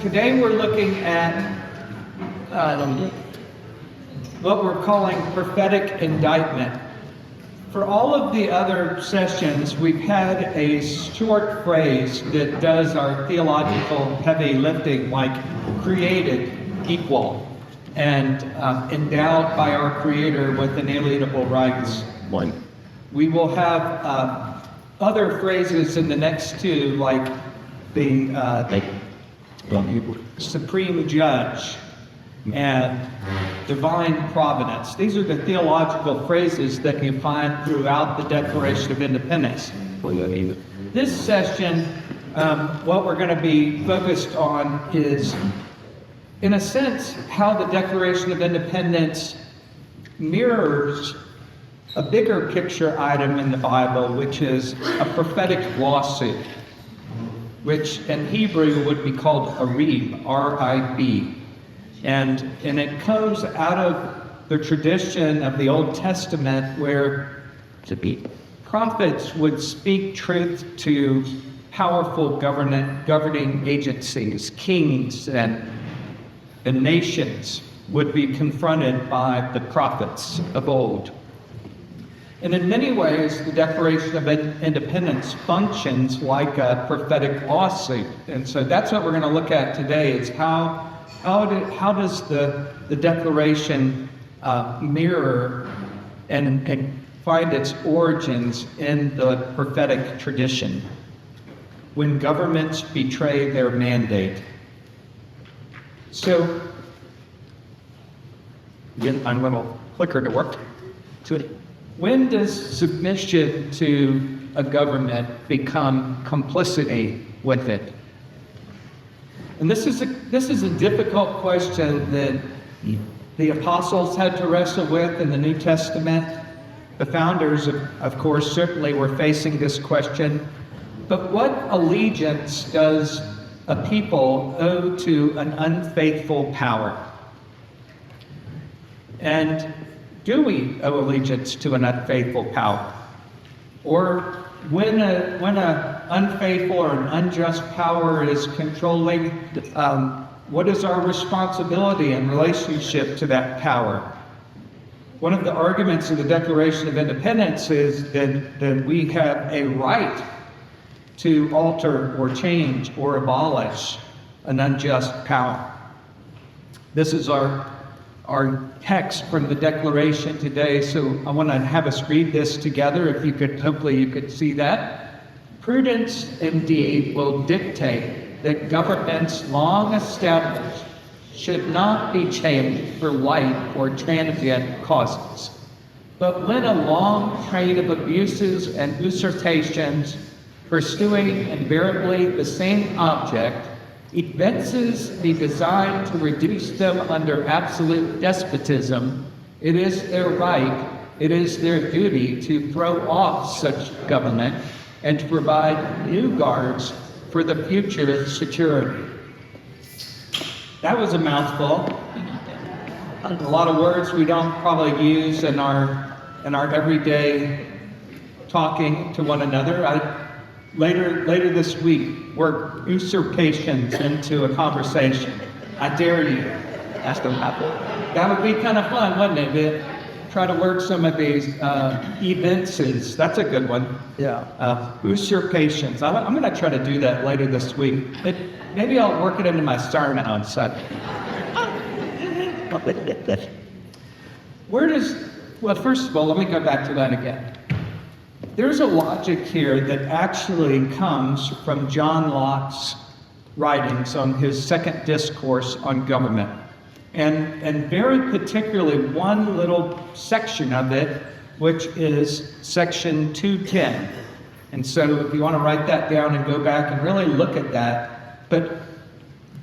today we're looking at what we're calling prophetic indictment. For all of the other sessions, we've had a short phrase that does our theological heavy lifting, like created equal and endowed by our Creator with inalienable rights. One. We will have other phrases in the next two, like the supreme judge and divine providence. These are the theological phrases that you find throughout the Declaration of Independence. This session, what we're going to be focused on is, in a sense, how the Declaration of Independence mirrors a bigger picture item in the Bible, which is a prophetic lawsuit, which in Hebrew would be called a rib, R-I-B. And it comes out of the tradition of the Old Testament where prophets would speak truth to powerful governing agencies. Kings and nations would be confronted by the prophets of old. And in many ways, the Declaration of Independence functions like a prophetic lawsuit. And so that's what we're going to look at today, is how does the Declaration mirror and find its origins in the prophetic tradition when governments betray their mandate. So, again, I'm a little clicker to work to it. When does submission to a government become complicity with it? And this is a difficult question that the apostles had to wrestle with in the New Testament. The founders, of course, certainly were facing this question. But what allegiance does a people owe to an unfaithful power? And do we owe allegiance to an unfaithful power? Or when a unfaithful or an unjust power is controlling, what is our responsibility in relationship to that power? One of the arguments of the Declaration of Independence is that we have a right to alter or change or abolish an unjust power. This is our text from the Declaration today, so I want to have us read this together. If you could, hopefully you could see that. Prudence indeed will dictate that governments long established should not be changed for light or transient causes. But when a long train of abuses and usurpations pursuing invariably the same object evinces be designed to reduce them under absolute despotism, it is their right, it is their duty to throw off such government and to provide new guards for the future security. That was a mouthful. A lot of words we don't probably use in our everyday talking to one another. Later this week, work usurpations into a conversation. I dare you. That's going to happen. That would be kind of fun, wouldn't it? Try to work some of these evinces. That's a good one. Yeah. Usurpations. I'm going to try to do that later this week. Maybe I'll work it into my sermon on Sunday. Well, first of all, let me go back to that again. There's a logic here that actually comes from John Locke's writings on his second discourse on government. And very particularly one little section of it, which is section 210. And so if you want to write that down and go back and really look at that, but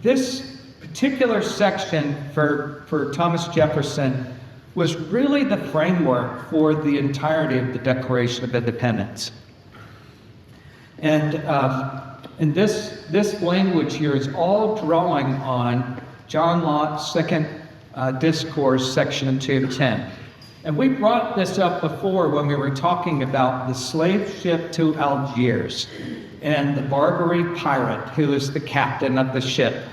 this particular section for Thomas Jefferson was really the framework for the entirety of the Declaration of Independence. And this language here is all drawing on John Locke's second discourse, section 210. And we brought this up before when we were talking about the slave ship to Algiers and the Barbary pirate who is the captain of the ship.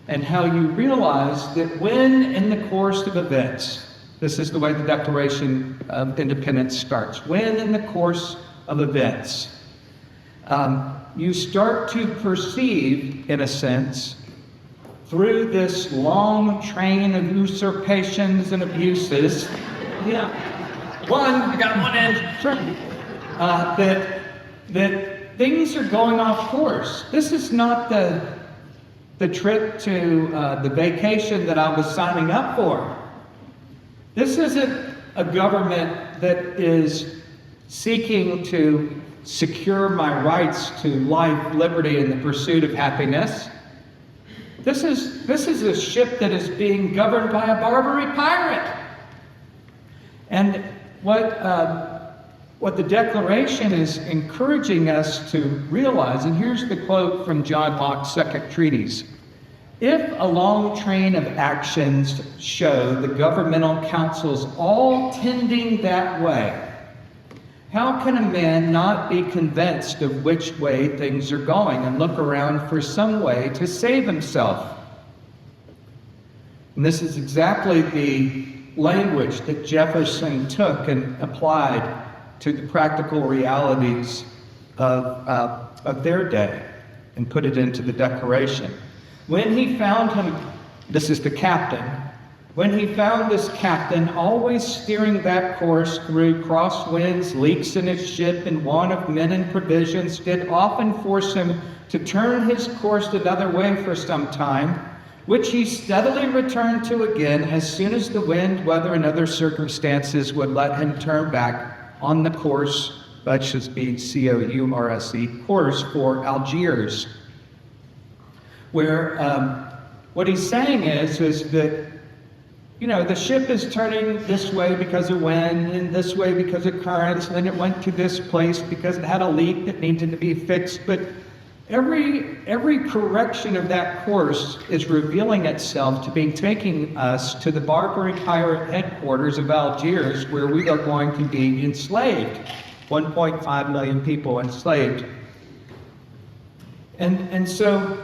and how you realize that when in the course of events, this is the way the Declaration of Independence starts, when in the course of events, you start to perceive, in a sense, through this long train of usurpations and abuses, I got one end, that things are going off course. This is not the trip to the vacation that I was signing up for. This isn't a government that is seeking to secure my rights to life, liberty, and the pursuit of happiness. This is a ship that is being governed by a Barbary pirate. And what the Declaration is encouraging us to realize, and here's the quote from John Locke's Second Treatise: "If a long train of actions show the governmental councils all tending that way, how can a man not be convinced of which way things are going and look around for some way to save himself?" And this is exactly the language that Jefferson took and applied to the practical realities of their day and put it into the Declaration. When he found him, this is the captain, when he found this captain always steering that course through crosswinds, leaks in his ship, and want of men and provisions, did often force him to turn his course another way for some time, which he steadily returned to again as soon as the wind, weather, and other circumstances would let him turn back on the course, that should be C-O-U-R-S-E, course for Algiers. Where what he's saying is that, you know, the ship is turning this way because of wind, and this way because of currents, and then it went to this place because it had a leak that needed to be fixed. But every correction of that course is revealing itself to be taking us to the Barbary pirate headquarters of Algiers, where we are going to be enslaved. 1.5 million people enslaved. And so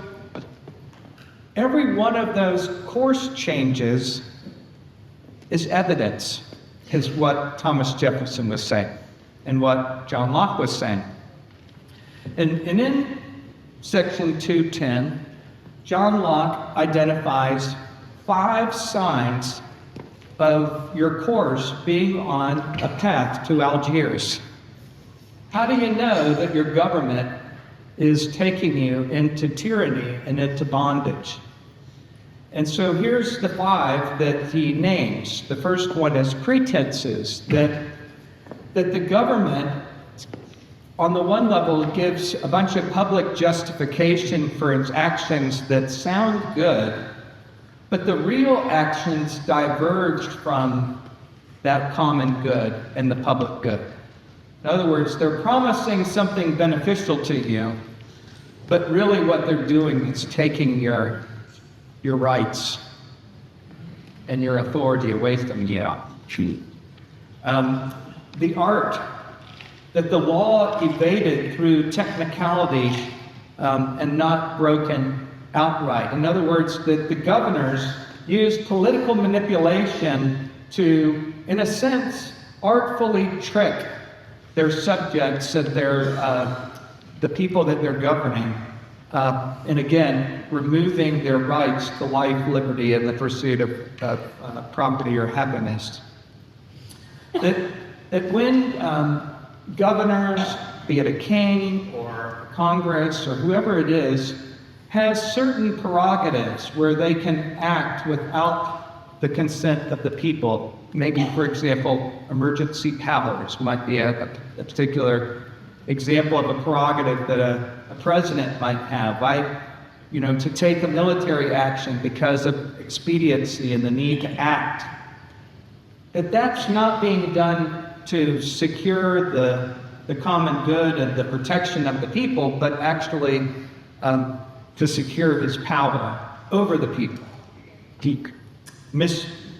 every one of those course changes is evidence, is what Thomas Jefferson was saying and what John Locke was saying. And in Section 210, John Locke identifies 5 signs of your course being on a path to Algiers. How do you know that your government is taking you into tyranny and into bondage? And so here's the 5 that he names. The first one is pretenses, that the government, on the one level, gives a bunch of public justification for its actions that sound good, but the real actions diverged from that common good and the public good. In other words, they're promising something beneficial to you, but really what they're doing is taking your rights and your authority away from you. The art that the law evaded through technicality and not broken outright. In other words, that the governors used political manipulation to, in a sense, artfully trick their subjects and the people that they're governing. And again, removing their rights to life, liberty, and the pursuit of property or happiness. That when governors, be it a king or Congress or whoever it is, has certain prerogatives where they can act without the consent of the people. Maybe, for example, emergency powers might be a particular example of a prerogative that a president might have. To take a military action because of expediency and the need to act. That's not being done to secure the common good and the protection of the people, but actually to secure his power over the people.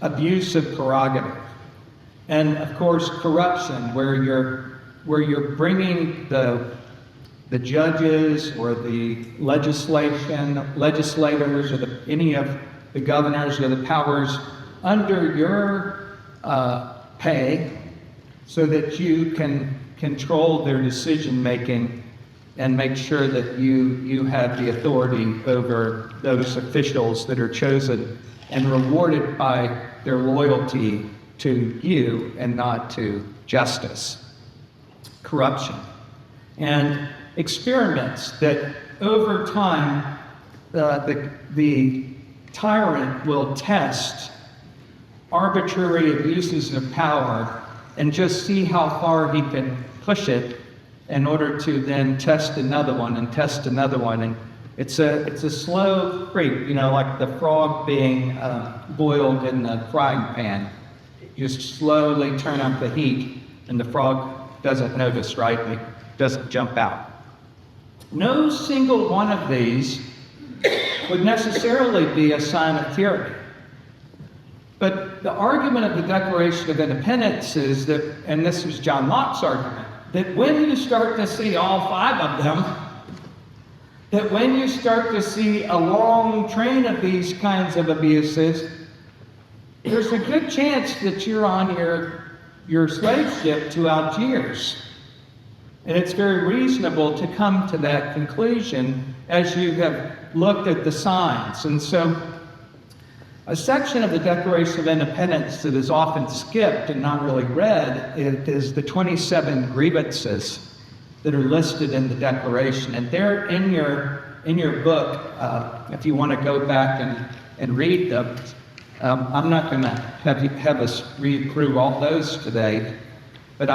Abuse of prerogative. And of course, corruption, where you're bringing the the judges or the legislators or any of the governors or the powers under your pay so that you can control their decision making and make sure that you have the authority over those officials that are chosen and rewarded by their loyalty to you and not to justice. Corruption. And experiments that over time the tyrant will test arbitrary abuses of power and just see how far he can push it in order to then test another one and test another one. And it's a slow creep, like the frog being boiled in the frying pan. You slowly turn up the heat and the frog doesn't notice, right? It doesn't jump out. No single one of these would necessarily be a sign of tyranny. But the argument of the Declaration of Independence is that, and this was John Locke's argument, that when you start to see all five of them, that when you start to see a long train of these kinds of abuses, there's a good chance that you're on your slave ship to Algiers. And it's very reasonable to come to that conclusion as you have looked at the signs. And so a section of the Declaration of Independence that is often skipped and not really read is the 27 grievances that are listed in the Declaration. And they're in your book, if you want to go back and read them. I'm not going to have us read through all those today, but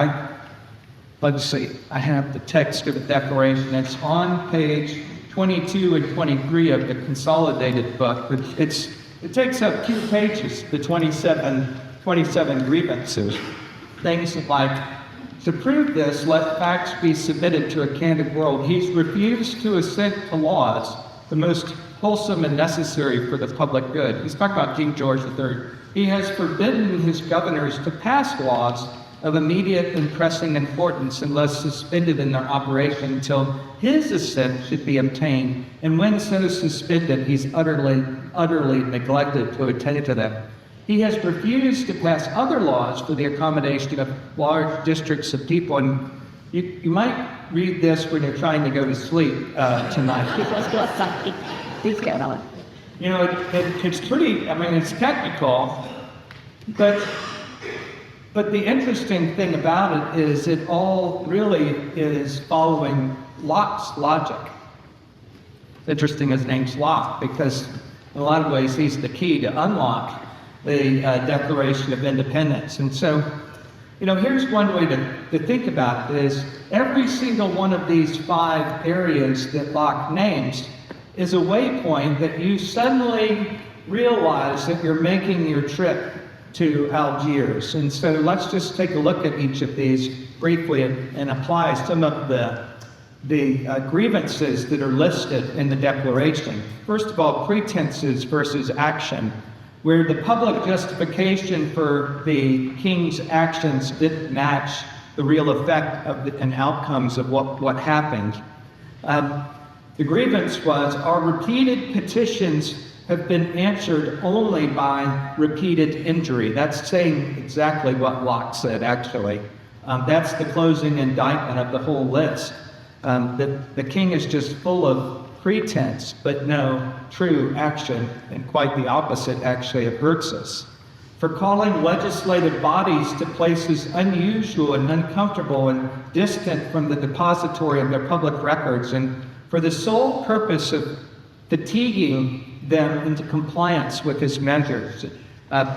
let's see, I have the text of the Declaration. It's on page 22 and 23 of the consolidated book, but it takes up 2 pages, the 27 grievances. Things like, to prove this, let facts be submitted to a candid world. He's refused to assent to laws, the most wholesome and necessary for the public good. He's talking about King George III. He has forbidden his governors to pass laws of immediate and pressing importance unless suspended in their operation until his assent should be obtained, and when so suspended, he's utterly neglected to attend to them. He has refused to pass other laws for the accommodation of large districts of people. And you might read this when you're trying to go to sleep tonight. It's pretty, it's technical, but the interesting thing about it is it all really is following Locke's logic. Interesting his name's Locke, because in a lot of ways he's the key to unlock the Declaration of Independence. And so, here's one way to think about it is every single one of these 5 areas that Locke names is a waypoint that you suddenly realize that you're making your trip to Algiers. And so let's just take a look at each of these briefly and apply some of the grievances that are listed in the Declaration. First of all, pretenses versus action, where the public justification for the king's actions didn't match the real effect of and outcomes of what happened. The grievance was, our repeated petitions have been answered only by repeated injury. That's saying exactly what Locke said, actually. That's the closing indictment of the whole list. The king is just full of pretense, but no true action, and quite the opposite, actually, it hurts us. For calling legislative bodies to places unusual and uncomfortable and distant from the depository of their public records, and for the sole purpose of fatiguing them into compliance with his measures,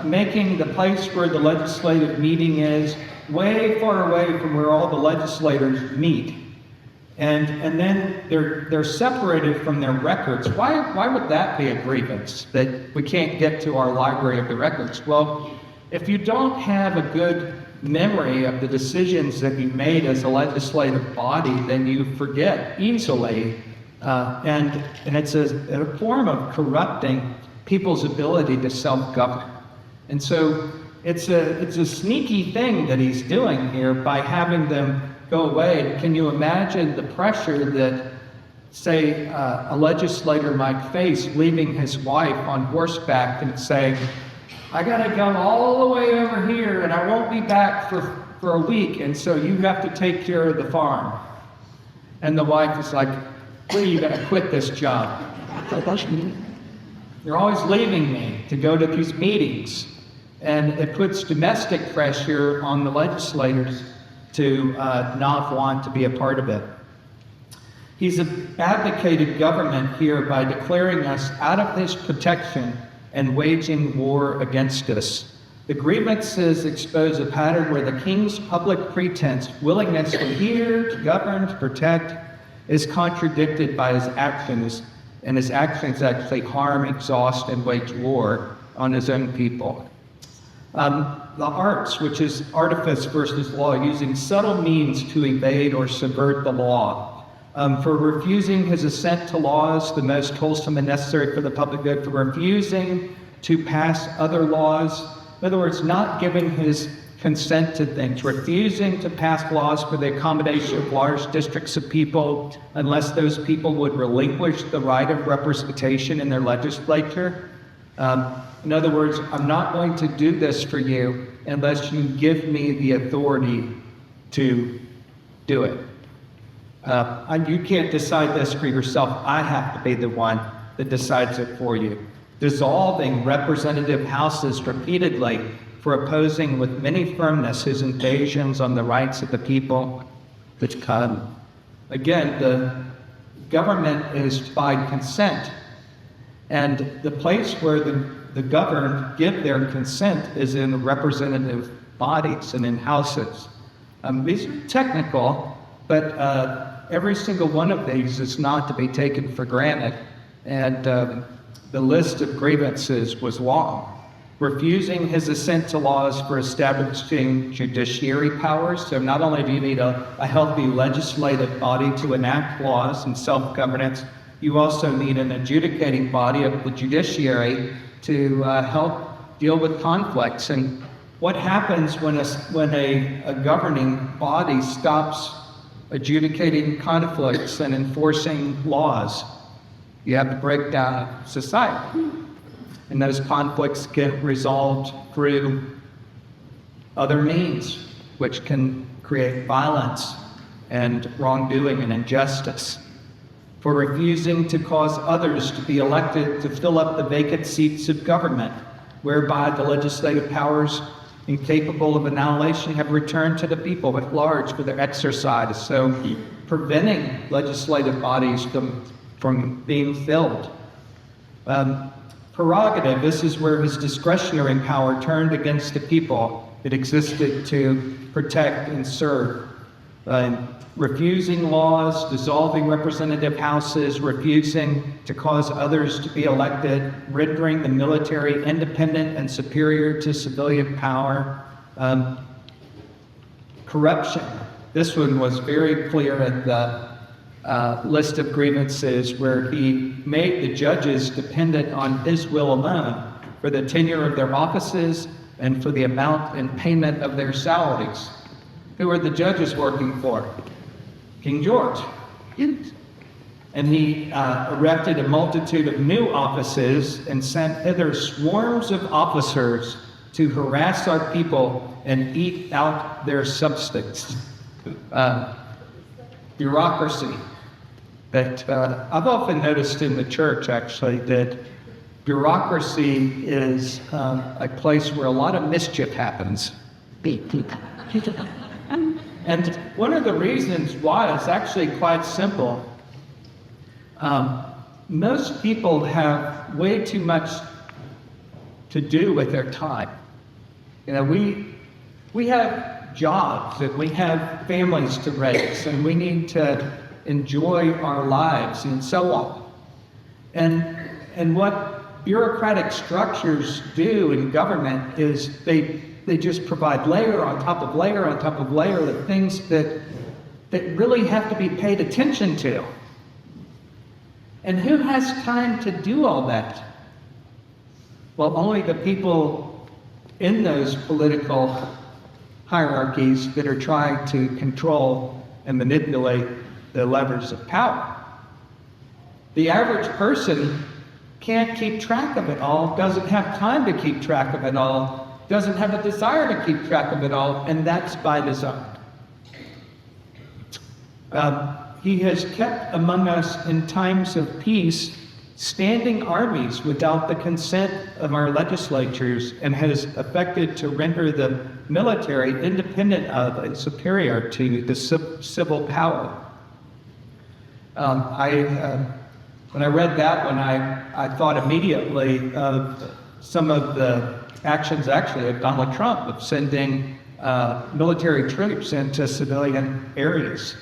making the place where the legislative meeting is way far away from where all the legislators meet. And then they're separated from their records. Why would that be a grievance, that we can't get to our library of the records? Well, if you don't have a good memory of the decisions that you made as a legislative body, then you forget easily. And it's a form of corrupting people's ability to self-govern. And so it's a sneaky thing that he's doing here by having them go away. Can you imagine the pressure that, say, a legislator might face leaving his wife on horseback and saying, I gotta go all the way over here and I won't be back for a week, and so you have to take care of the farm. And the wife is like, well, you gotta quit this job. You're always leaving me to go to these meetings. And it puts domestic pressure on the legislators to not want to be a part of it. He's advocated government here by declaring us out of his protection and waging war against us. The grievances expose a pattern where the king's public pretense, willingness to hear, to govern, to protect, is contradicted by his actions, and his actions actually harm, exhaust, and wage war on his own people. The arts, which is artifice versus law, using subtle means to evade or subvert the law. For refusing his assent to laws, the most wholesome and necessary for the public good, for refusing to pass other laws, in other words, not giving his consent to things, refusing to pass laws for the accommodation of large districts of people unless those people would relinquish the right of representation in their legislature. In other words, I'm not going to do this for you unless you give me the authority to do it. You can't decide this for yourself. I have to be the one that decides it for you. Dissolving representative houses repeatedly for opposing with many firmness his invasions on the rights of the people which come. Again, the government is by consent, and the place where the governed give their consent is in representative bodies and in houses. These are technical, but every single one of these is not to be taken for granted, and the list of grievances was long. Refusing his assent to laws for establishing judiciary powers. So not only do you need a healthy legislative body to enact laws and self-governance, you also need an adjudicating body of the judiciary to help deal with conflicts. And what happens when a governing body stops adjudicating conflicts and enforcing laws? You have to break down society. And those conflicts get resolved through other means, which can create violence and wrongdoing and injustice. For refusing to cause others to be elected to fill up the vacant seats of government, whereby the legislative powers incapable of annihilation have returned to the people at large for their exercise. So preventing legislative bodies from being filled. Prerogative, this is where his discretionary power turned against the people it existed to protect and serve. Refusing laws, dissolving representative houses, refusing to cause others to be elected, rendering the military independent and superior to civilian power. Corruption. This one was very clear in the list of grievances, where he made the judges dependent on his will alone for the tenure of their offices and for the amount and payment of their salaries. Who are the judges working for? King George. And he erected a multitude of new offices and sent hither swarms of officers to harass our people and eat out their substance. Bureaucracy. That I've often noticed in the church, actually, that bureaucracy is a place where a lot of mischief happens. And one of the reasons why is actually quite simple. Most people have way too much to do with their time. You know, we have jobs and we have families to raise and we need to enjoy our lives and so on. And what bureaucratic structures do in government is they just provide layer on top of layer on top of layer of things that really have to be paid attention to. And who has time to do all that? Well, only the people in those political hierarchies that are trying to control and manipulate the levers of power. The average person can't keep track of it all, doesn't have time to keep track of it all, doesn't have a desire to keep track of it all, and that's by design. He has kept among us in times of peace standing armies without the consent of our legislatures, and has affected to render the military independent of and superior to the civil power. When I read that one, I thought immediately of some of the actions actually of Donald Trump of sending military troops into civilian areas,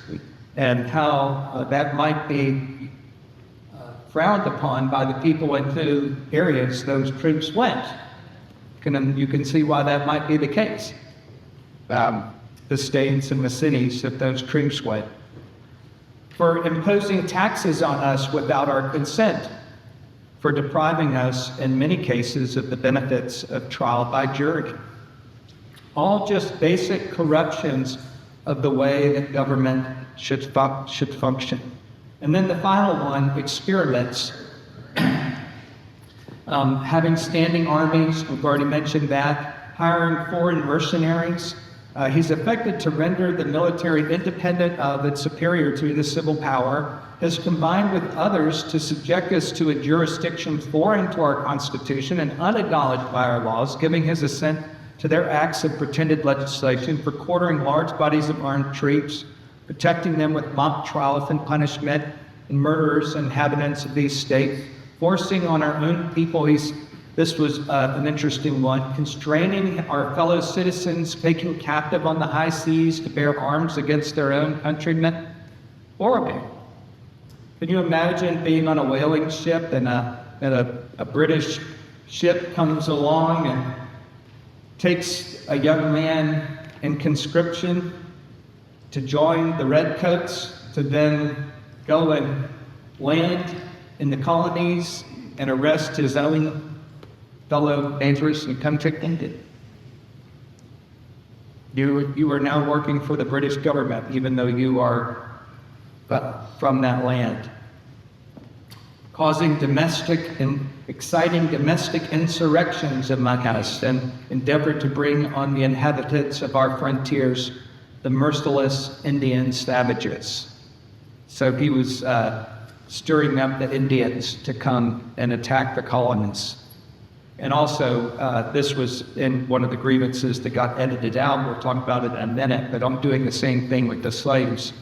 and how that might be frowned upon by the people into areas those troops went. You can see why that might be the case. The states and the cities that those troops went. For imposing taxes on us without our consent, for depriving us, in many cases, of the benefits of trial by jury. All just basic corruptions of the way that government should function. And then the final one, experiments. Having standing armies, we've already mentioned that, hiring foreign mercenaries. He's affected to render the military independent of and superior to the civil power, has combined with others to subject us to a jurisdiction foreign to our Constitution and unacknowledged by our laws, giving his assent to their acts of pretended legislation for quartering large bodies of armed troops, protecting them with mock trials and punishment, and murderers and inhabitants of these states, forcing on our own people, this was an interesting one, constraining our fellow citizens, taken captive on the high seas to bear arms against their own countrymen. Horrible. Can you imagine being on a whaling ship and a British ship comes along and takes a young man in conscription to join the redcoats, to then go and land in the colonies and arrest his own fellow neighbors and countrymen? You are now working for the British government, even though you are from that land. Causing exciting domestic insurrections among us, and endeavored to bring on the inhabitants of our frontiers the merciless Indian savages. So he was stirring up the Indians to come and attack the colonists. And also, this was in one of the grievances that got edited out. We'll talk about it in a minute, but I'm doing the same thing with the slaves.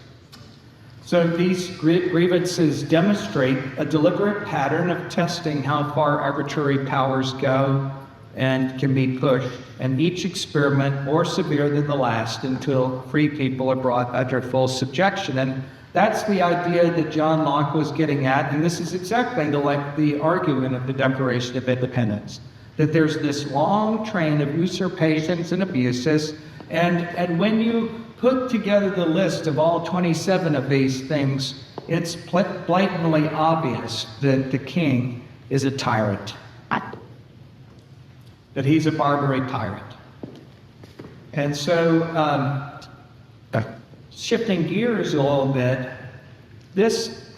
So these grievances demonstrate a deliberate pattern of testing how far arbitrary powers go and can be pushed, and each experiment more severe than the last until free people are brought under full subjection. And that's the idea that John Locke was getting at, and this is exactly the argument of the Declaration of Independence, that there's this long train of usurpations and abuses, and when you put together the list of all 27 of these things, it's blatantly obvious that the king is a tyrant, that he's a Barbary tyrant. And so, shifting gears a little bit, this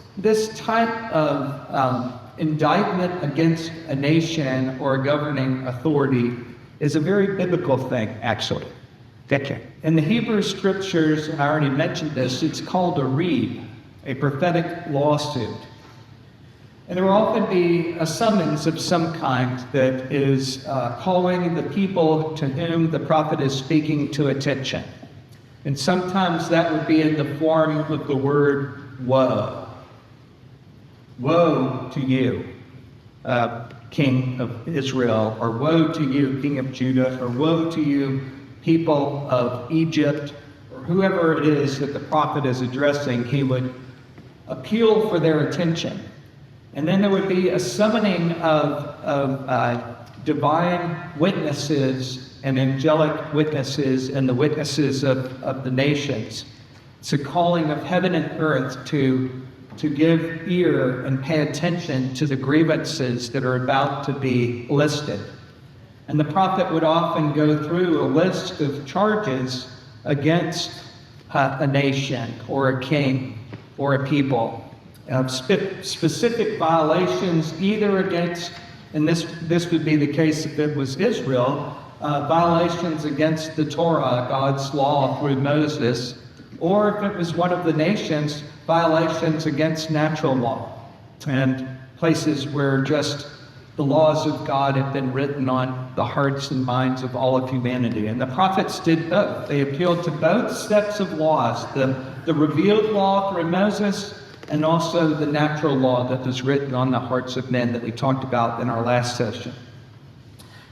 type of indictment against a nation or a governing authority is a very biblical thing, actually. In the Hebrew scriptures, and I already mentioned this, it's called a reed, a prophetic lawsuit. And there will often be a summons of some kind that is calling the people to whom the prophet is speaking to attention. And sometimes that would be in the form of the word woe. Woe to you, King of Israel, or woe to you, King of Judah, or woe to you, people of Egypt, or whoever it is that the prophet is addressing. He would appeal for their attention. And then there would be a summoning of divine witnesses and angelic witnesses and the witnesses of the nations. It's a calling of heaven and earth to give ear and pay attention to the grievances that are about to be listed. And the prophet would often go through a list of charges against a nation or a king or a people. Specific violations either against, and this would be the case if it was Israel, violations against the Torah, God's law through Moses, or if it was one of the nations, violations against natural law and places where just the laws of God have been written on the hearts and minds of all of humanity. And the prophets did both. They appealed to both sets of laws, the revealed law through Moses and also the natural law that was written on the hearts of men that we talked about in our last session.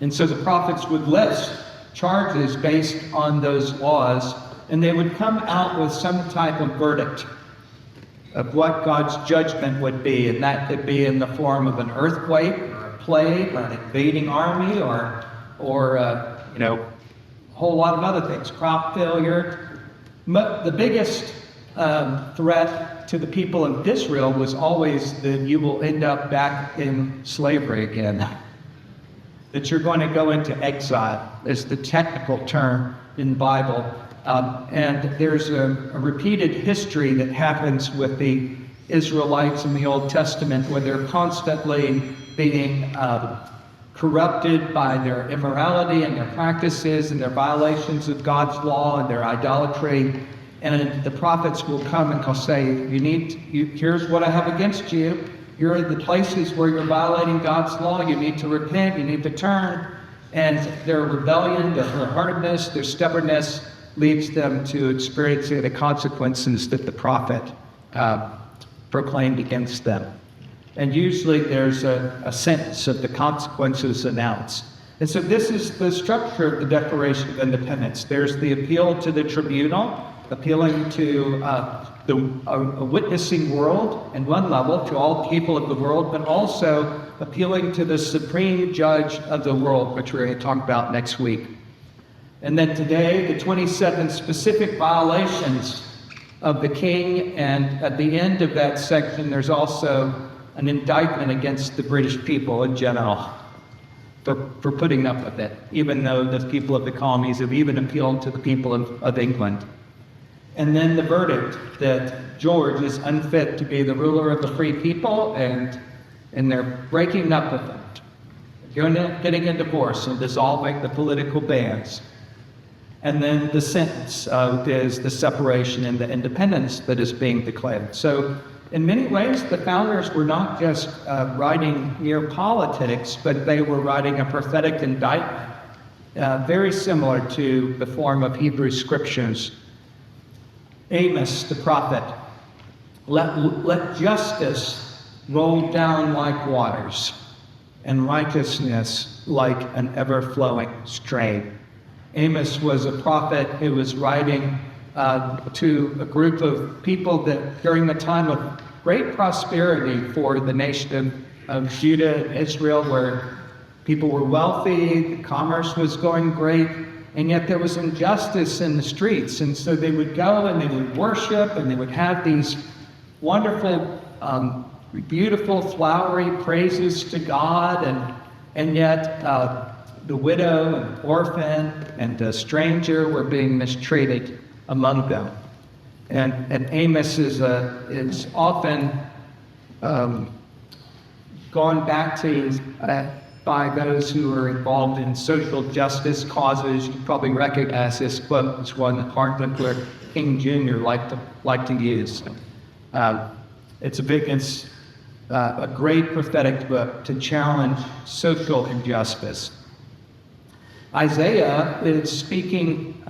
And so the prophets would list charges based on those laws, and they would come out with some type of verdict of what God's judgment would be, and that could be in the form of an earthquake, or a plague, or an invading army, or a whole lot of other things, crop failure. But the biggest threat to the people of Israel was always that you will end up back in slavery again, that you're going to go into exile, is the technical term in the Bible. And there's a repeated history that happens with the Israelites in the Old Testament where they're constantly being corrupted by their immorality and their practices and their violations of God's law and their idolatry. And the prophets will come and they'll say, here's what I have against you. Here are the places where you're violating God's law. You need to repent. You need to turn. And their rebellion, their hardness, their stubbornness leads them to experiencing the consequences that the prophet proclaimed against them. And usually there's a sentence of the consequences announced. And so this is the structure of the Declaration of Independence. There's the appeal to the tribunal, appealing to a witnessing world in one level, to all people of the world, but also appealing to the supreme judge of the world, which we're going to talk about next week. And then today, the 27 specific violations of the king, and at the end of that section, there's also an indictment against the British people in general for putting up with it, even though the people of the colonies have even appealed to the people of England. And then the verdict that George is unfit to be the ruler of the free people, and they're breaking up with him, getting a divorce and dissolving the political bands. And then the sentence is the separation and the independence that is being declared. So in many ways, the founders were not just writing mere politics, but they were writing a prophetic indictment, very similar to the form of Hebrew scriptures. Amos, the prophet, let justice roll down like waters, and righteousness like an ever-flowing stream. Amos was a prophet who was writing to a group of people that during the time of great prosperity for the nation of Judah and Israel, where people were wealthy, commerce was going great, and yet there was injustice in the streets. And so they would go and they would worship and they would have these wonderful, beautiful, flowery praises to God, and yet the widow and orphan and the stranger were being mistreated among them. And Amos is often gone back to by those who are involved in social justice causes. You probably recognize this quote. It's one that Martin Luther King Jr. liked to use. It's a great prophetic book to challenge social injustice. Isaiah is speaking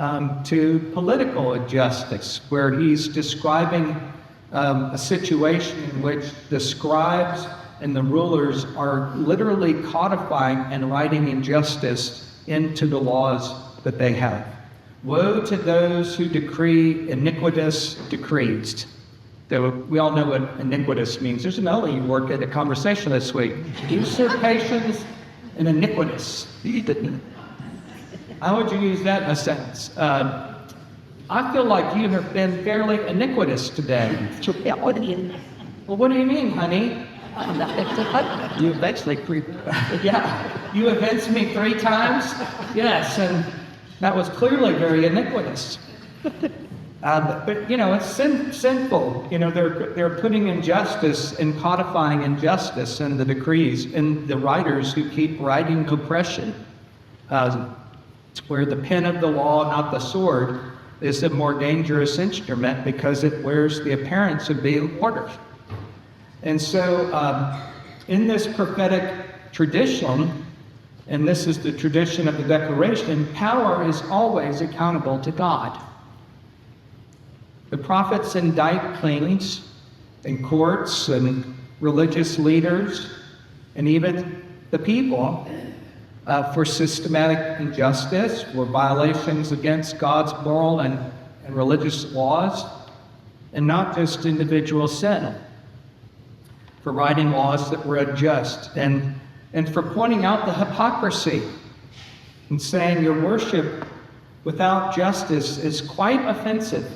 to political injustice, where he's describing a situation in which the scribes and the rulers are literally codifying and writing injustice into the laws that they have. Woe to those who decree iniquitous decrees. We all know what iniquitous means. There's an L word at a conversation this week. Usurpations and iniquitous. How would you use that in a sentence? I feel like you have been fairly iniquitous today. Well, what do you mean, honey? You eventually creep. Yeah, You evinced me 3 times? Yes, and that was clearly very iniquitous. But you know, it's sinful. You know, they're putting injustice and codifying injustice in the decrees, in the writers who keep writing oppression. It's where the pen of the law, not the sword, is a more dangerous instrument because it wears the appearance of being ordered. And so, in this prophetic tradition, and this is the tradition of the Declaration, power is always accountable to God. The prophets indict kings and courts and religious leaders and even the people for systematic injustice, for violations against God's moral and religious laws, and not just individual sin, for writing laws that were unjust, and for pointing out the hypocrisy and saying your worship without justice is quite offensive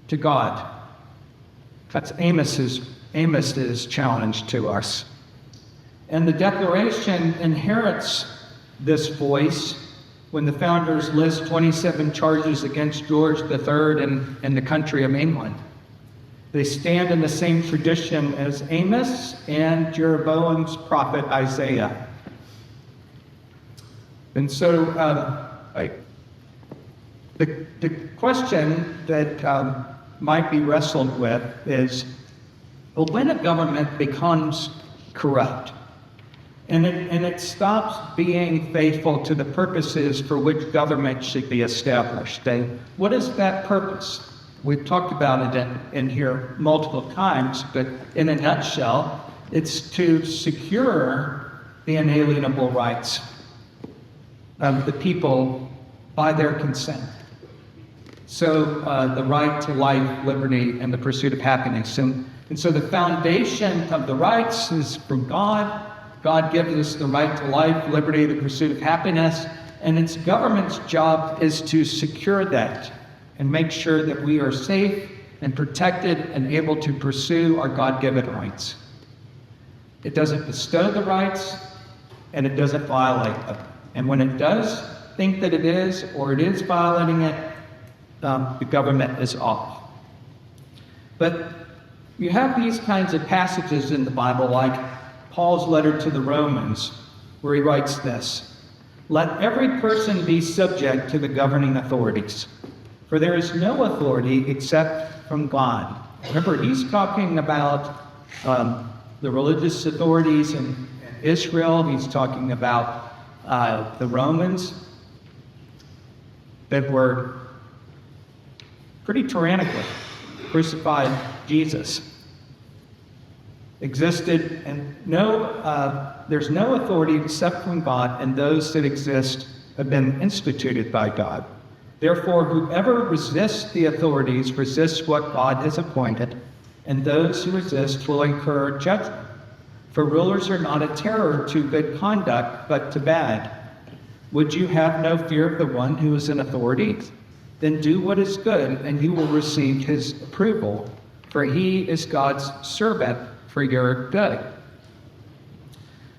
to God. That's Amos's challenge to us. And the Declaration inherits this voice when the founders list 27 charges against George III and the country of England. They stand in the same tradition as Amos and Jeroboam's prophet Isaiah. And so the question that might be wrestled with is, well, when a government becomes corrupt, and it stops being faithful to the purposes for which government should be established. And what is that purpose? We've talked about it in here multiple times, but in a nutshell, it's to secure the inalienable rights of the people by their consent. So the right to life, liberty, and the pursuit of happiness. And so the foundation of the rights is from God. God gives us the right to life, liberty, the pursuit of happiness, and it's government's job is to secure that and make sure that we are safe and protected and able to pursue our God-given rights. It doesn't bestow the rights, and it doesn't violate them. And when it does think that it is, or it is violating it, the government is off. But you have these kinds of passages in the Bible, like Paul's letter to the Romans, where he writes this: "Let every person be subject to the governing authorities, for there is no authority except from God." Remember, he's talking about the religious authorities in Israel. He's talking about the Romans that were pretty tyrannically crucified Jesus. Existed, and there's no authority except from God, and those that exist have been instituted by God. Therefore, whoever resists the authorities resists what God has appointed, and those who resist will incur judgment. For rulers are not a terror to good conduct, but to bad. Would you have no fear of the one who is in authority? Then do what is good, and you will receive his approval, for he is God's servant for your good.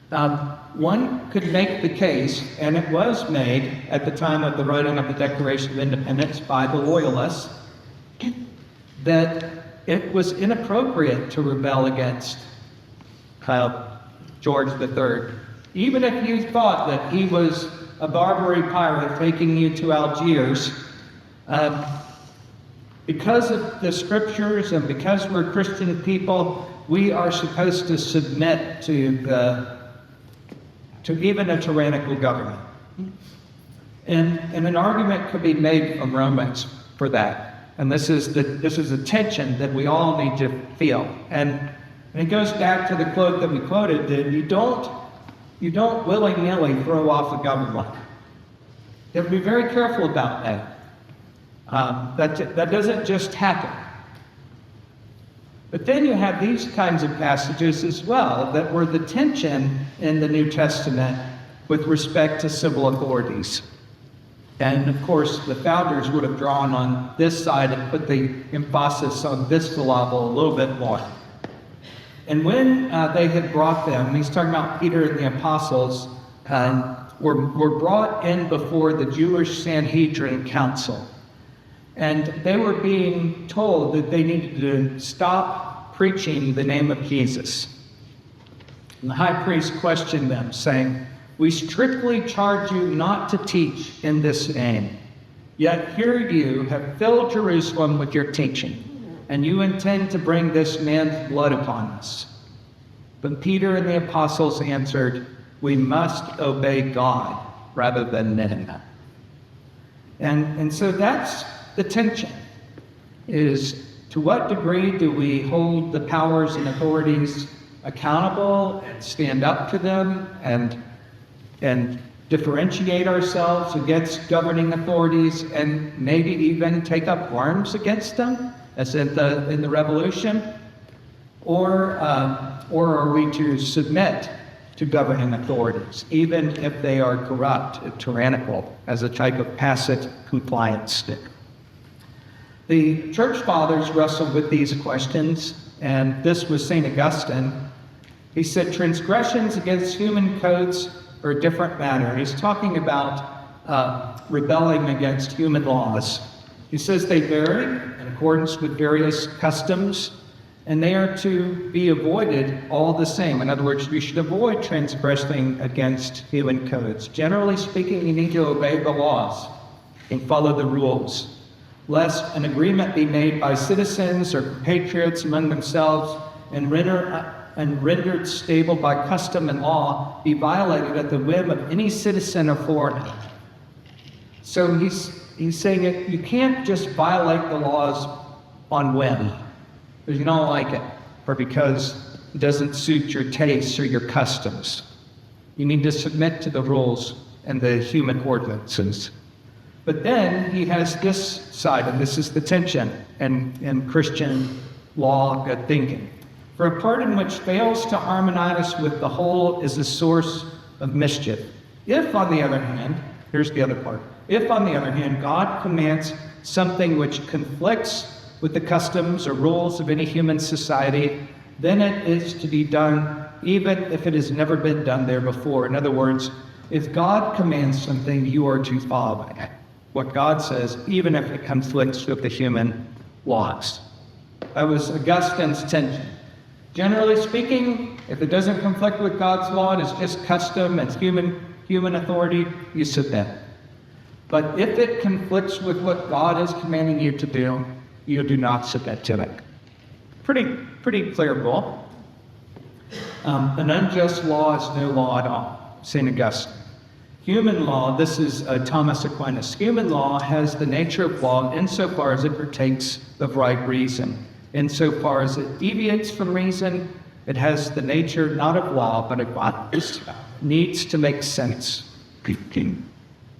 One could make the case, and it was made at the time of the writing of the Declaration of Independence by the Loyalists, that it was inappropriate to rebel against George III. Even if you thought that he was a Barbary pirate taking you to Algiers, because of the scriptures and because we're Christian people, we are supposed to submit to even a tyrannical government. And an argument could be made from Romans for that. And this is a tension that we all need to feel. And it goes back to the quote that we quoted, that you don't willy-nilly throw off the government. You have to be very careful about that. That doesn't just happen. But then you have these kinds of passages as well that were the tension in the New Testament with respect to civil authorities. And of course, the founders would have drawn on this side and put the emphasis on this syllable a little bit more. And when they had brought them, he's talking about Peter and the apostles, were brought in before the Jewish Sanhedrin Council. And they were being told that they needed to stop preaching the name of Jesus. And the high priest questioned them, saying, "We strictly charge you not to teach in this name. Yet here you have filled Jerusalem with your teaching, and you intend to bring this man's blood upon us." But Peter and the apostles answered, "We must obey God rather than men." And so that's the tension, is to what degree do we hold the powers and authorities accountable and stand up to them and differentiate ourselves against governing authorities and maybe even take up arms against them, as in the revolution, or are we to submit to governing authorities, even if they are corrupt and tyrannical, as a type of passive compliance? The church fathers wrestled with these questions, and this was St. Augustine. He said, transgressions against human codes are a different matter. He's talking about rebelling against human laws. He says they vary in accordance with various customs, and they are to be avoided all the same. In other words, we should avoid transgressing against human codes. Generally speaking, you need to obey the laws and follow the rules, lest an agreement be made by citizens or compatriots among themselves and rendered stable by custom and law be violated at the whim of any citizen or foreigner. So he's saying that you can't just violate the laws on whim, because you don't like it, or because it doesn't suit your tastes or your customs. You need to submit to the rules and the human ordinances. But then he has this side, and this is the tension in Christian law thinking. For a part in which fails to harmonize with the whole is a source of mischief. If, on the other hand, here's the other part. If, on the other hand, God commands something which conflicts with the customs or rules of any human society, then it is to be done even if it has never been done there before. In other words, if God commands something, you are to follow it. What God says, even if it conflicts with the human laws. That was Augustine's tension. Generally speaking, if it doesn't conflict with God's law, it is just custom, it's human authority, you submit. But if it conflicts with what God is commanding you to do, you do not submit to it. Pretty clear rule. An unjust law is no law at all, St. Augustine. Human law, this is Thomas Aquinas, human law has the nature of law insofar as it partakes of right reason. Insofar as it deviates from reason, it has the nature not of law, but of what needs to make sense.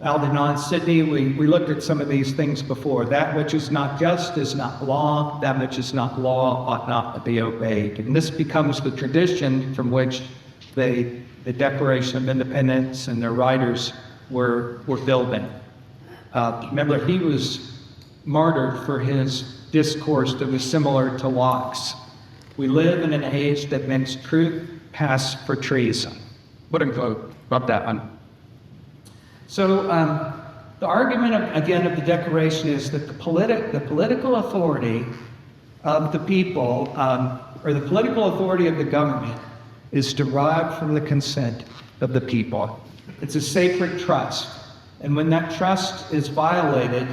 Algernon, Sidney, we looked at some of these things before. That which is not just is not law. That which is not law ought not to be obeyed. And this becomes the tradition from which the Declaration of Independence and their writers were building. Remember, he was martyred for his discourse that was similar to Locke's. We live in an age that makes truth pass for treason. What a quote about that one. So the argument, of the Declaration is that the political authority of the people, or the political authority of the government, is derived from the consent of the people. It's a sacred trust. And when that trust is violated,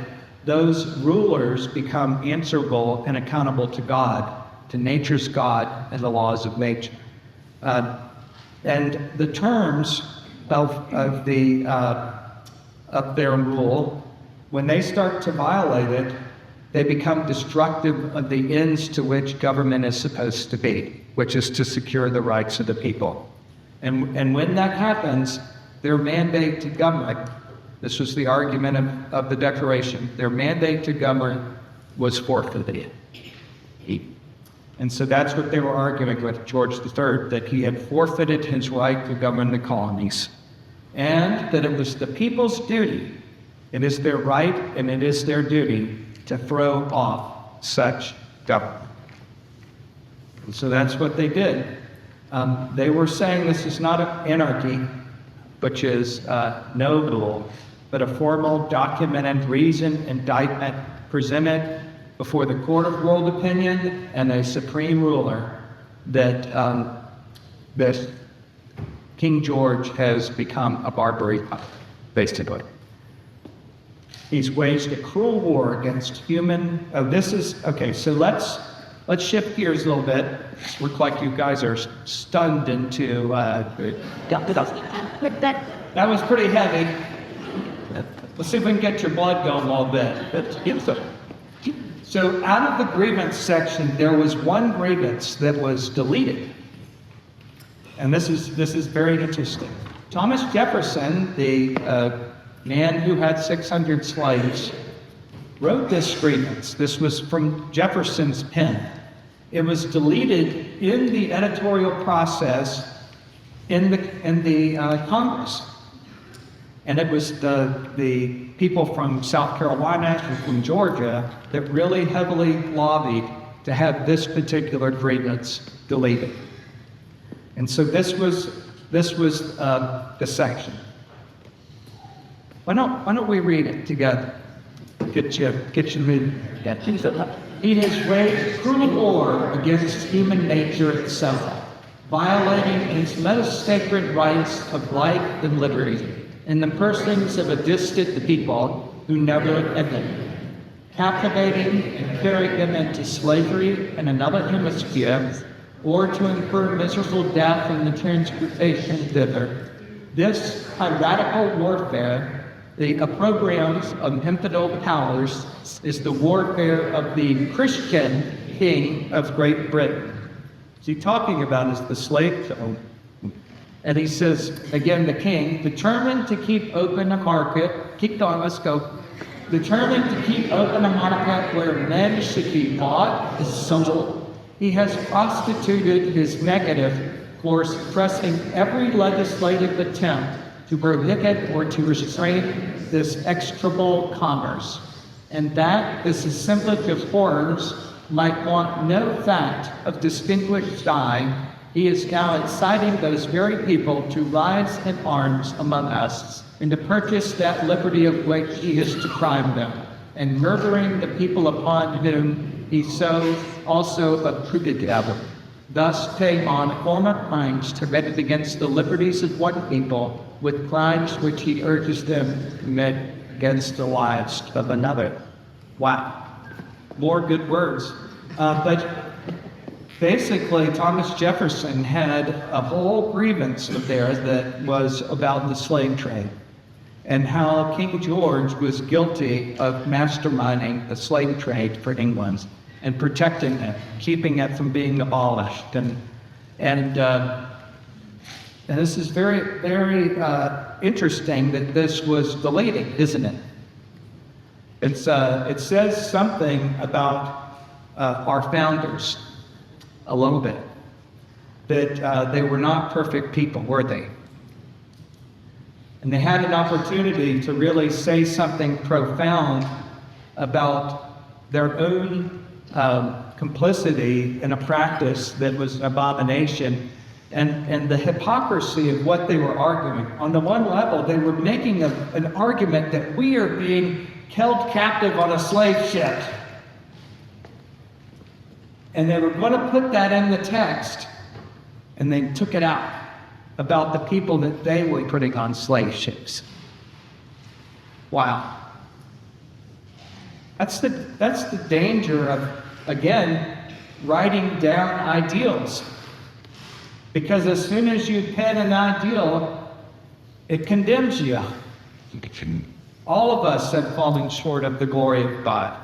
those rulers become answerable and accountable to God, to nature's God and the laws of nature. And the terms of their rule, when they start to violate it, they become destructive of the ends to which government is supposed to be, which is to secure the rights of the people. And when that happens, their mandate to govern, this was the argument of the Declaration, their mandate to govern was forfeited. And so that's what they were arguing with George III, that he had forfeited his right to govern the colonies, and that it was the people's duty, it is their right and it is their duty to throw off such government. And so that's what they did. They were saying this is not an anarchy, which is no rule, but a formal, documented, reasoned indictment presented before the court of world opinion and a supreme ruler that that King George has become a Barbary puppet, basically. He's waged a cruel war against human. So let's shift gears a little bit. Looks like you guys are stunned into. That was pretty heavy. Let's see if we can get your blood going a little bit. So out of the grievance section, there was one grievance that was deleted. And this is very interesting. Thomas Jefferson, the man who had 600 slaves, wrote this grievance. This was from Jefferson's pen. It was deleted in the editorial process in the Congress. And it was the people from South Carolina and from Georgia that really heavily lobbied to have this particular grievance deleted. And so this was the section. Why don't we read it together? Get you reading. He has waged cruel war against human nature itself, violating its most sacred rights of life and liberty in the persons of a distant people who never admitted, captivating and carrying them into slavery in another hemisphere, or to incur miserable death in the transportation thither. This piratical warfare, the opprobriums of infidel powers, is the warfare of the Christian king of Great Britain. What's he talking about is the slave zone. And he says, again, the king, determined to keep open a market, keep going, let's go. Determined to keep open a market where men should be bought and sold. He has prostituted his negative for suppressing every legislative attempt to prohibit or to restrain this execrable commerce. And that this assemblage of horrors might want no fact of distinguished dye, he is now inciting those very people to rise in arms among us and to purchase that liberty of which he has deprived them, and murdering the people upon whom he so also obtruded them, thus paying on former crimes committed against the liberties of one people with crimes which he urges them to commit against the lives of another. Wow. More good words. But basically, Thomas Jefferson had a whole grievance of theirs that was about the slave trade and how King George was guilty of masterminding the slave trade for England and protecting it, keeping it from being abolished. And this is very, very interesting that this was deleted, isn't it? It says something about our founders a little bit, that they were not perfect people, were they? And they had an opportunity to really say something profound about their own complicity in a practice that was an abomination, and the hypocrisy of what they were arguing. On the one level, they were making an argument that we are being held captive on a slave ship. And they were going to put that in the text, and they took it out about the people that they were putting on slave ships. Wow. That's the danger of, again, writing down ideals. Because as soon as you pen an ideal, it condemns you. All of us have fallen short of the glory of God,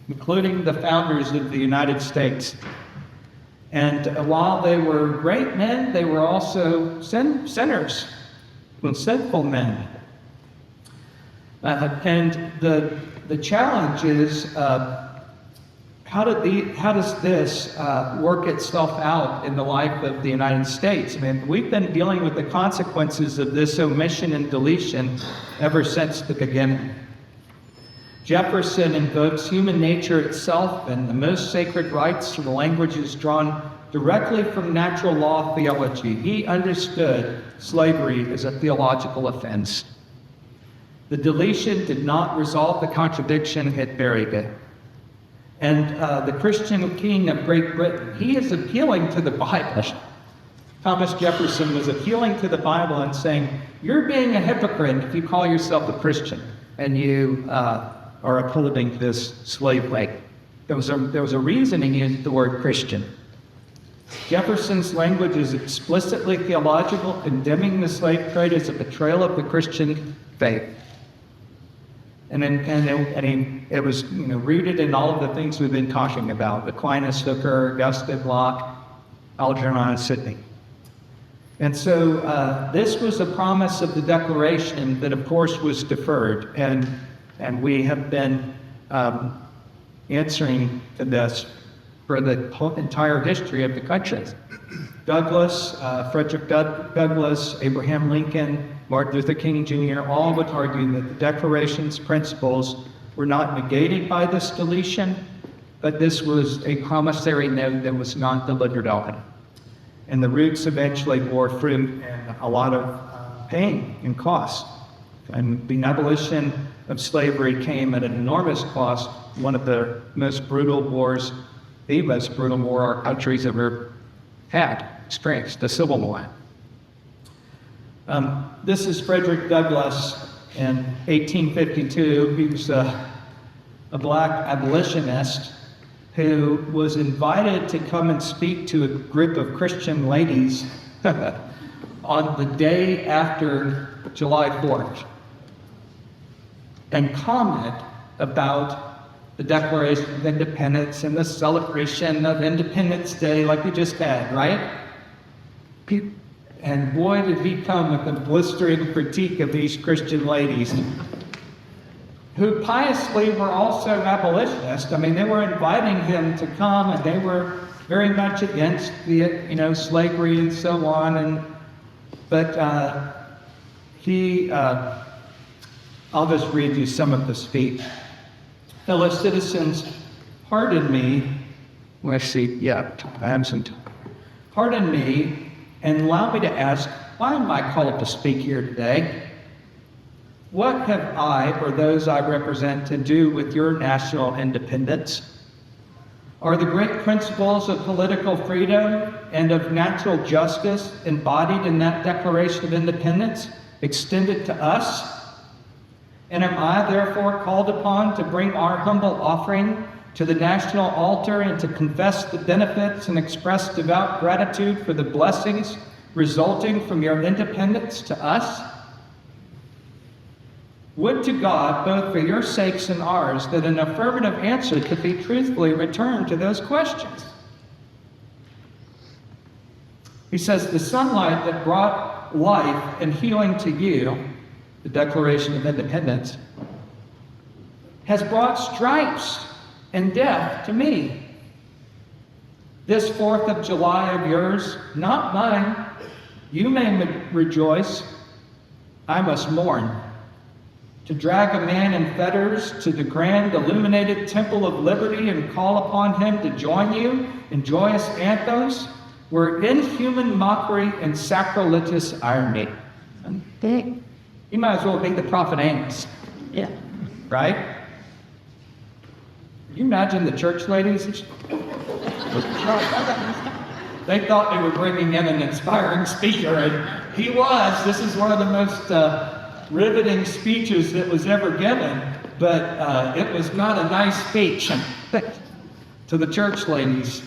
including the founders of the United States. And while they were great men, they were also sinners, sinful men. And the challenge is, how does this work itself out in the life of the United States? I mean, we've been dealing with the consequences of this omission and deletion ever since the beginning. Jefferson invokes human nature itself and the most sacred rights of the languages drawn directly from natural law theology. He understood slavery as a theological offense. The deletion did not resolve the contradiction, it buried it. And the Christian king of Great Britain, he is appealing to the Bible. Thomas Jefferson was appealing to the Bible and saying, you're being a hypocrite if you call yourself a Christian and you are upholding this slave way. There was a reason he used the word Christian. Jefferson's language is explicitly theological, condemning the slave trade as a betrayal of the Christian faith. And it was rooted in all of the things we've been talking about: Aquinas, Hooker, Augustine, Locke, Algernon, Sidney. And so this was a promise of the Declaration that, of course, was deferred. And we have been answering to this for the entire history of the country. Douglass, Frederick Douglass, Abraham Lincoln, Martin Luther King Jr., all would argue that the Declaration's principles were not negated by this deletion, but this was a promissory note that was not delivered on. And the roots eventually bore fruit and a lot of pain and cost. And the abolition of slavery came at an enormous cost, one of the most brutal wars, the most brutal war our country's ever experienced, the Civil War. This is Frederick Douglass in 1852. He was a black abolitionist who was invited to come and speak to a group of Christian ladies on the day after July 4th and comment about the Declaration of Independence and the celebration of Independence Day like we just had, right? And boy, did he come with a blistering critique of these Christian ladies who piously were also abolitionists. I mean, they were inviting him to come, and they were very much against the, slavery and so on. But I'll just read you some of the speech. Fellow citizens, pardon me. Let's see. Yeah, I have some time. Pardon me, and allow me to ask, why am I called to speak here today? What have I, or those I represent, to do with your national independence? Are the great principles of political freedom and of natural justice embodied in that Declaration of Independence extended to us? And am I therefore called upon to bring our humble offering to the national altar and to confess the benefits and express devout gratitude for the blessings resulting from your independence to us? Would to God, both for your sakes and ours, that an affirmative answer could be truthfully returned to those questions. He says, the sunlight that brought life and healing to you, the Declaration of Independence, has brought stripes and death to me. This 4th of July of yours, not mine, you may rejoice, I must mourn. To drag a man in fetters to the grand illuminated temple of liberty and call upon him to join you in joyous anthems were inhuman mockery and sacrilegious irony. You might as well be the prophet Amos. Yeah. Right? Can you imagine the church ladies? They thought they were bringing in an inspiring speaker, and he was. This is one of the most riveting speeches that was ever given, but it was not a nice speech to the church ladies.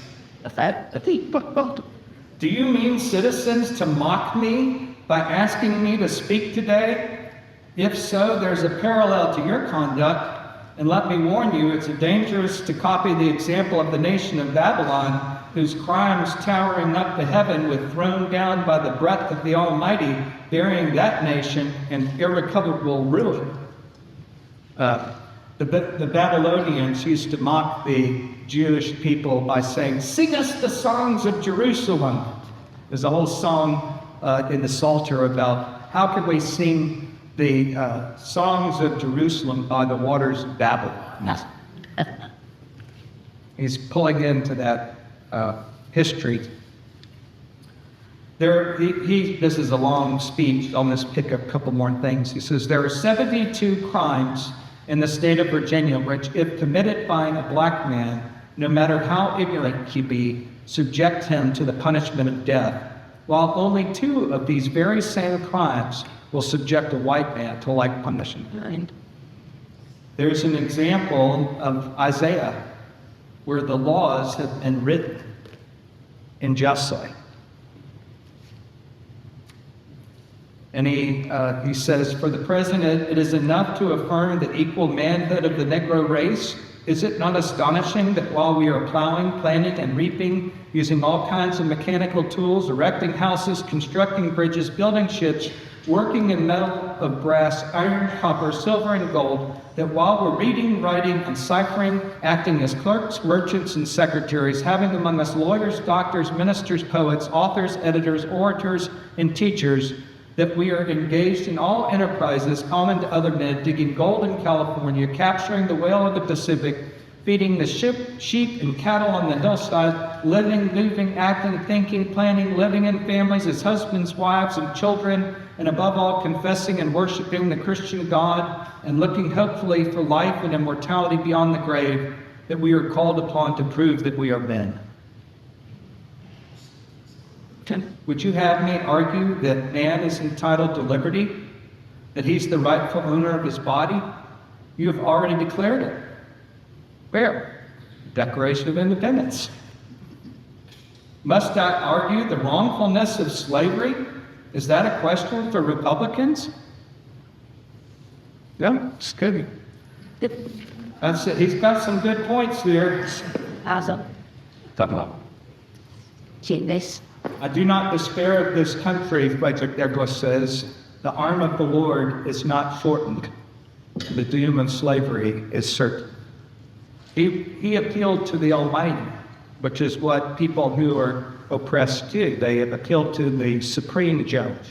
Do you mean, citizens, to mock me by asking me to speak today? If so, there's a parallel to your conduct, and let me warn you, it's dangerous to copy the example of the nation of Babylon, whose crimes towering up to heaven were thrown down by the breath of the Almighty, burying that nation in irrecoverable ruin. The Babylonians used to mock the Jewish people by saying, sing us the songs of Jerusalem. There's a whole song in the Psalter about how can we sing the songs of Jerusalem by the waters of Babylon. He's pulling into that history. This is a long speech. I'll just pick a couple more things. He says, there are 72 crimes in the state of Virginia which, if committed by a black man, no matter how ignorant he be, subject him to the punishment of death, while only 2 of these very same crimes will subject a white man to like punishment. There's an example of Isaiah where the laws have been written unjustly. And he says, for the president, it is enough to affirm the equal manhood of the Negro race. Is it not astonishing that while we are plowing, planting, and reaping, using all kinds of mechanical tools, erecting houses, constructing bridges, building ships, working in metal of brass, iron, copper, silver, and gold, that while we're reading, writing, and ciphering, acting as clerks, merchants, and secretaries, having among us lawyers, doctors, ministers, poets, authors, editors, orators, and teachers, that we are engaged in all enterprises common to other men, digging gold in California, capturing the whale of the Pacific, feeding the sheep and cattle on the hillside, living, moving, acting, thinking, planning, living in families as husbands, wives, and children, and above all, confessing and worshiping the Christian God, and looking hopefully for life and immortality beyond the grave, that we are called upon to prove that we are men. Would you have me argue that man is entitled to liberty, that he's the rightful owner of his body? You have already declared it. Where? Declaration of Independence. Must I argue the wrongfulness of slavery? Is that a question for Republicans? Yeah, it's good. That's it. He's got some good points there. Awesome. Talk about. Check this. I do not despair of this country, Frederick Douglass says. The arm of the Lord is not shortened. The doom of slavery is certain. He appealed to the Almighty, which is what people who are oppressed do. They appeal to the supreme judge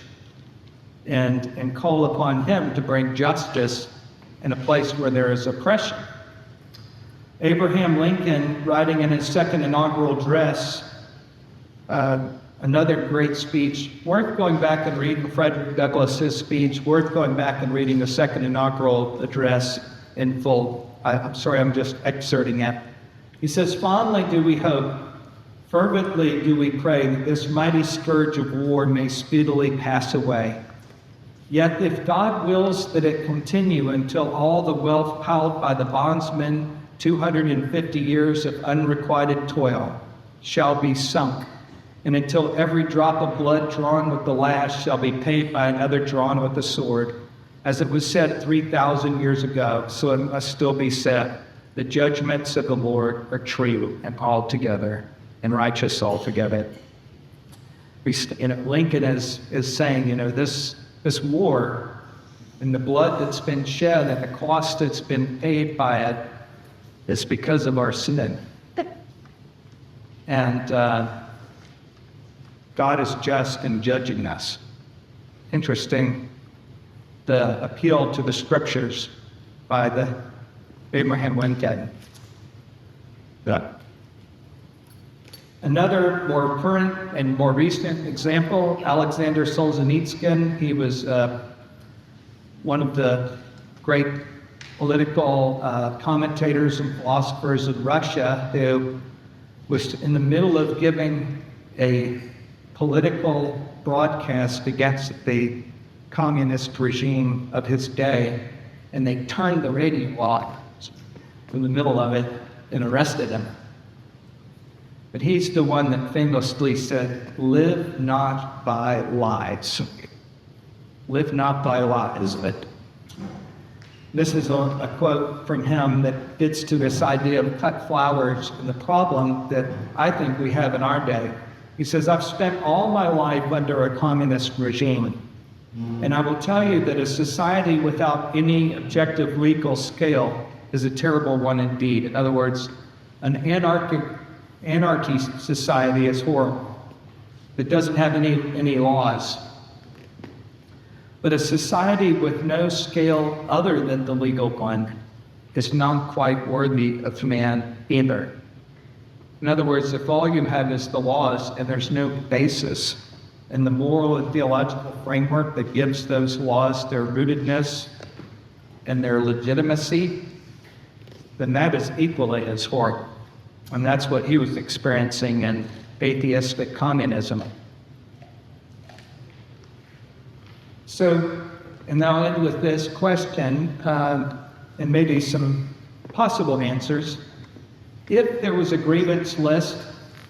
and call upon him to bring justice in a place where there is oppression. Abraham Lincoln, writing in his second inaugural address, another great speech, worth going back and reading Frederick Douglass's speech, worth going back and reading the second inaugural address in full. I'm sorry, I'm just excerpting it. He says, fondly do we hope, fervently do we pray that this mighty scourge of war may speedily pass away. Yet if God wills that it continue until all the wealth piled by the bondsmen, 250 years of unrequited toil, shall be sunk, and until every drop of blood drawn with the lash shall be paid by another drawn with the sword. As it was said 3,000 years ago, so it must still be said, the judgments of the Lord are true and altogether, and righteous altogether. Lincoln is saying, this war and the blood that's been shed and the cost that's been paid by it is because of our sin. And God is just in judging us. Interesting, the appeal to the scriptures by the Abraham Lincoln. Another more current and more recent example, Alexander Solzhenitsyn. He was one of the great political commentators and philosophers of Russia who was in the middle of giving a political broadcast against the communist regime of his day, and they turned the radio off in the middle of it and arrested him. But he's the one that famously said, live not by lies. Live not by lies. This is a quote from him that fits to this idea of cut flowers and the problem that I think we have in our day. He says, I've spent all my life under a communist regime, and I will tell you that a society without any objective legal scale is a terrible one indeed. In other words, an anarchy society is horrible. It doesn't have any laws. But a society with no scale other than the legal one is not quite worthy of man either. In other words, if all you have is the laws and there's no basis in the moral and theological framework that gives those laws their rootedness and their legitimacy, then that is equally as horrible. And that's what he was experiencing in atheistic communism. So, and I'll end with this question, and maybe some possible answers. If there was a grievance list,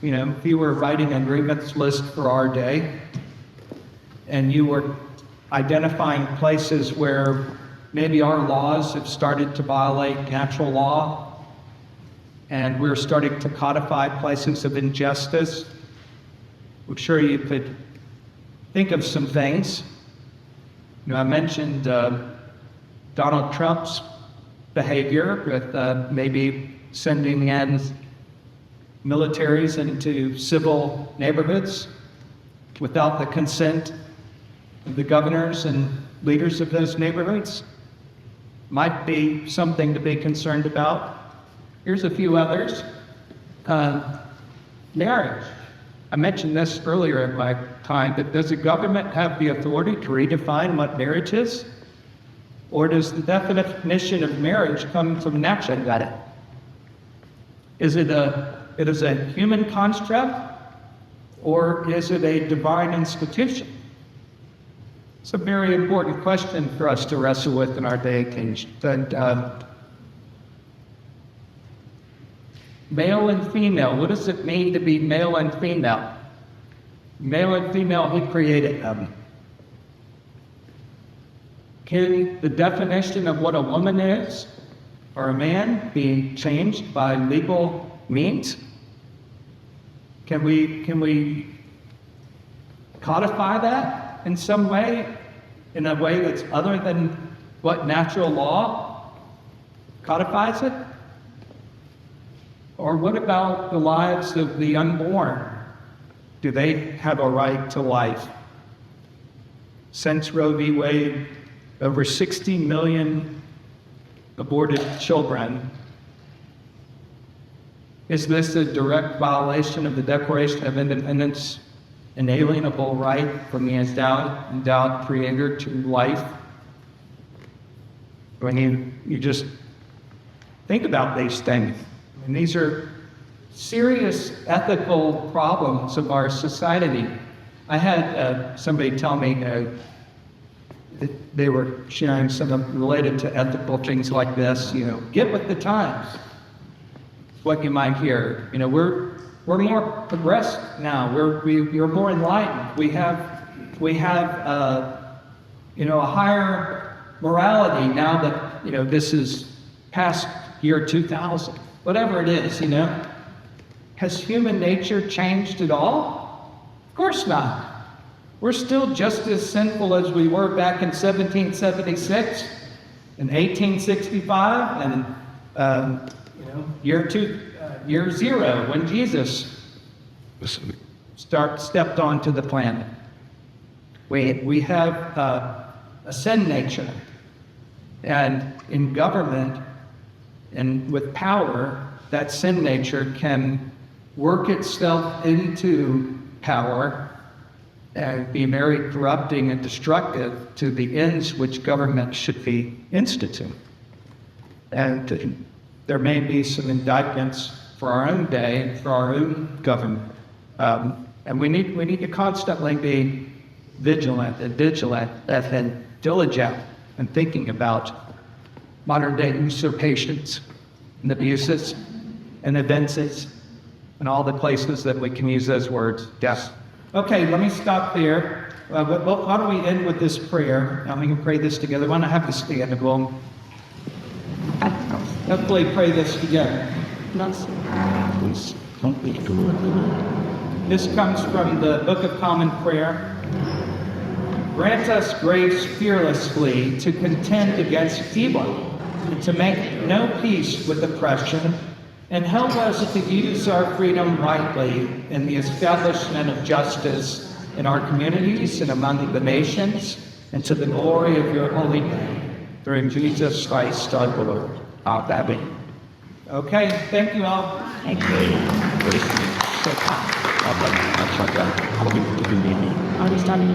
if you were writing a grievance list for our day, and you were identifying places where maybe our laws have started to violate natural law, and we're starting to codify places of injustice, I'm sure you could think of some things. I mentioned Donald Trump's behavior with maybe sending in militaries into civil neighborhoods without the consent of the governors and leaders of those neighborhoods. Might be something to be concerned about. Here's a few others. Marriage. I mentioned this earlier in my time, but does the government have the authority to redefine what marriage is? Or does the definition of marriage come from natural? Got it. Is it a human construct, or is it a divine institution? It's a very important question for us to wrestle with in our day and age. Male and female, what does it mean to be male and female? Male and female, who created them? Can the definition of what a woman is or a man be changed by legal means? Can we codify that in some way, in a way that's other than what natural law codifies it? Or what about the lives of the unborn? Do they have a right to life? Since Roe v. Wade, over 60 million aborted children. Is this a direct violation of the Declaration of Independence, inalienable right from the endowed Creator to life? When you just think about these things, and these are serious ethical problems of our society. I had somebody tell me that they were sharing something related to ethical things like this. Get with the times. What you might hear. We're more progressed now. We're more enlightened. We have a higher morality now that this is past year 2000. Whatever it is, Has human nature changed at all? Of course not. We're still just as sinful as we were back in 1776, in 1865, and year zero, when Jesus stepped onto the planet. We have a sin nature, and in government and with power, that sin nature can work itself into power and be very corrupting and destructive to the ends which government should be instituting. And there may be some indictments for our own day, for our own government. And we need to constantly be vigilant and diligent in thinking about modern day usurpations and abuses and offenses and all the places that we can use those words. Yes. Okay, let me stop there. Why don't we end with this prayer? We can pray this together. Why not have to stand and we'll hopefully pray this together. This comes from the Book of Common Prayer. Grant us grace fearlessly to contend against evil, and to make no peace with oppression, and help us to use our freedom rightly in the establishment of justice in our communities and among the nations, and to the glory of your holy name. Through Jesus Christ our Lord. Amen. Okay, thank you all. Thank you. All this time.